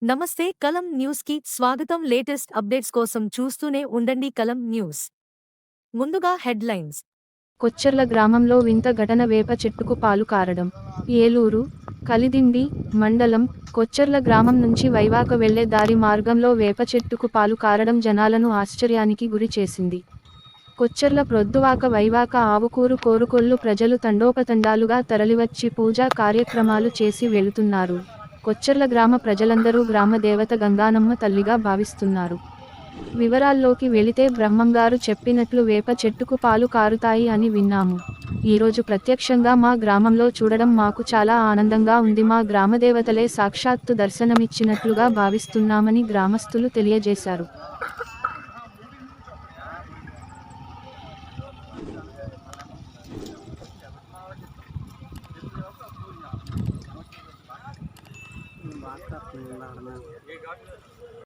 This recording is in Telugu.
నమస్తే కలం న్యూస్ కి స్వాగతం. లేటెస్ట్ అప్డేట్స్ కోసం చూస్తూనే ఉండండి కలం న్యూస్. ముందుగా హెడ్లైన్స్. కొచ్చెర్ల గ్రామంలో వింత ఘటన, వేప చెట్టుకు పాలు కారడం. ఏలూరు, కలిదిండి మండలం కొచ్చెర్ల గ్రామం నుంచి వైవాక వెళ్లే దారి మార్గంలో వేప చెట్టుకు పాలు కారడం జనాలను ఆశ్చర్యానికి గురి చేసింది. కొచ్చెర్ల ప్రొద్దువాక వైవాక ఆవుకూరు కోరుకొల్లు ప్రజలు తండోపతండాలుగా తరలివచ్చి పూజా కార్యక్రమాలు చేసి వెళుతున్నారు. కొచ్చెర్ల గ్రామ ప్రజలందరూ గ్రామ దేవత గంగానమ్మ తల్లిగా భావిస్తున్నారు. వివరాల్లోకి వెళితే బ్రహ్మంగారు చెప్పినట్లు వేప చెట్టుకు పాలు కారుతాయి అని విన్నాము. ఈరోజు ప్రత్యక్షంగా మా గ్రామంలో చూడడం మాకు చాలా ఆనందంగా ఉంది. మా గ్రామదేవతలే సాక్షాత్తు దర్శనమిచ్చినట్లుగా భావిస్తున్నామని గ్రామస్తులు తెలియజేశారు.